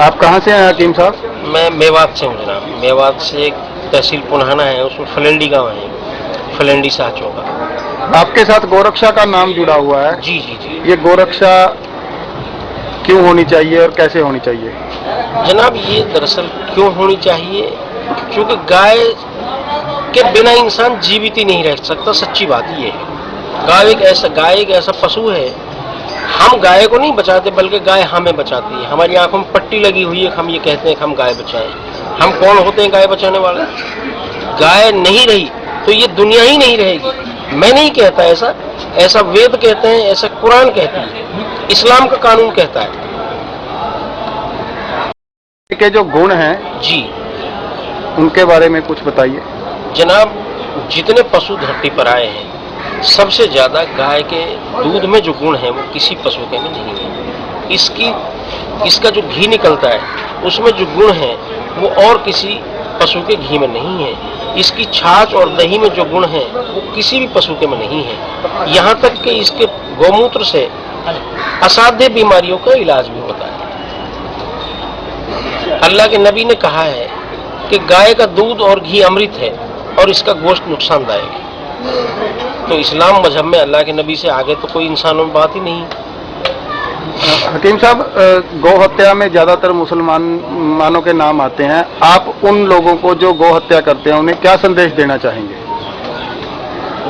आप कहाँ से हैं हकीम साहब? मैं मेवात से हूँ जनाब। मेवात से एक तहसील पुन्हाना है, उसमें फलेंडी गांव है, फलेंडी साहचों का। आपके साथ गोरक्षा का नाम जुड़ा हुआ है। जी जी जी। ये गोरक्षा क्यों होनी चाहिए और कैसे होनी चाहिए? जनाब ये दरअसल क्यों होनी चाहिए, क्योंकि गाय के बिना इंसान जीवित ही नहीं रह सकता। सच्ची बात ये है। गाय एक ऐसा पशु है, हम गाय को नहीं बचाते बल्कि गाय हमें बचाती है। हमारी आंखों में पट्टी लगी हुई है, हम ये कहते हैं कि हम गाय बचाएं। हम कौन होते हैं गाय बचाने वाले? गाय नहीं रही तो ये दुनिया ही नहीं रहेगी। मैं नहीं कहता ऐसा, ऐसा वेद कहते हैं, ऐसा कुरान कहती है, इस्लाम का कानून कहता है। के जो गुण हैं जी उनके बारे में कुछ बताइए। जनाब, जितने पशु धरती पर आए हैं सबसे ज्यादा गाय के दूध में जो गुण है वो किसी पशु के में नहीं है। इसका जो घी निकलता है उसमें जो गुण है वो और किसी पशु के घी में नहीं है। इसकी छाछ और दही में जो गुण है वो किसी भी पशु के में नहीं है। यहाँ तक कि इसके गौमूत्र से असाध्य बीमारियों का इलाज भी होता है। अल्लाह के नबी ने कहा है कि गाय का दूध और घी अमृत है और इसका गोश्त नुकसानदायक है। तो इस्लाम मजहब में अल्लाह के नबी से आगे तो कोई इंसानों में बात ही नहीं। हकीम साहब, गौ हत्या में ज्यादातर मुसलमानों के नाम आते हैं। आप उन लोगों को जो गौ हत्या करते हैं उन्हें क्या संदेश देना चाहेंगे?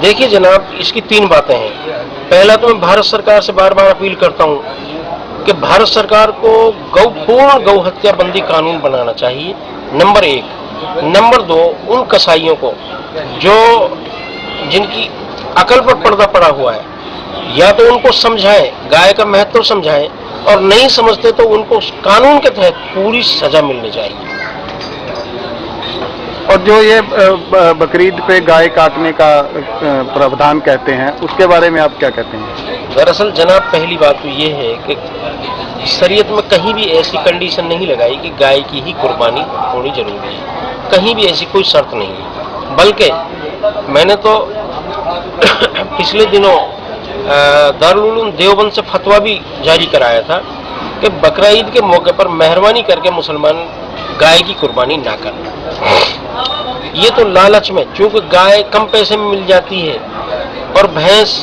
देखिए जनाब, इसकी तीन बातें हैं। पहला तो मैं भारत सरकार से बार बार अपील करता हूँ कि भारत सरकार को पूर्ण गौ हत्या बंदी कानून बनाना चाहिए, नंबर एक। नंबर दो, उन कसाईयों को जो जिनकी अकल पर पर्दा पड़ा हुआ है, या तो उनको समझाएं, गाय का महत्व समझाएं, और नहीं समझते तो उनको कानून के तहत पूरी सजा मिलनी चाहिए। और जो ये बकरीद पे गाय काटने का प्रावधान कहते हैं उसके बारे में आप क्या कहते हैं? दरअसल जनाब, पहली बात तो ये है कि शरीयत में कहीं भी ऐसी कंडीशन नहीं लगाई कि गाय की ही कुर्बानी होनी जरूरी है। कहीं भी ऐसी कोई शर्त नहीं है। बल्कि मैंने तो पिछले दिनों दारुल उलूम देवबंद से फतवा भी जारी कराया था कि बकरा ईद के मौके पर मेहरबानी करके मुसलमान गाय की कुर्बानी ना करें। ये तो लालच में, चूंकि गाय कम पैसे में मिल जाती है और भैंस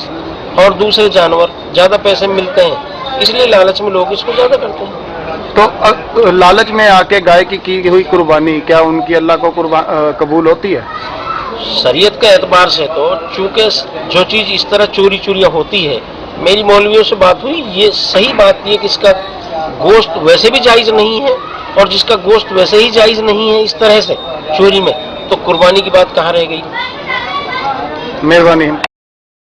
और दूसरे जानवर ज्यादा पैसे में मिलते हैं, इसलिए लालच में लोग इसको ज्यादा करते हैं। तो लालच में आके गाय की हुई कुर्बानी क्या उनकी अल्लाह को कबूल होती है? शरीयत के एतबार से तो चूंकि जो चीज इस तरह चोरी चोरियां होती है, मेरी मौलवियों से बात हुई, ये सही बात ये कि इसका गोश्त वैसे भी जायज नहीं है, और जिसका गोश्त वैसे ही जायज नहीं है इस तरह से चोरी में, तो कुर्बानी की बात कहाँ रह गई? मेहरबानी।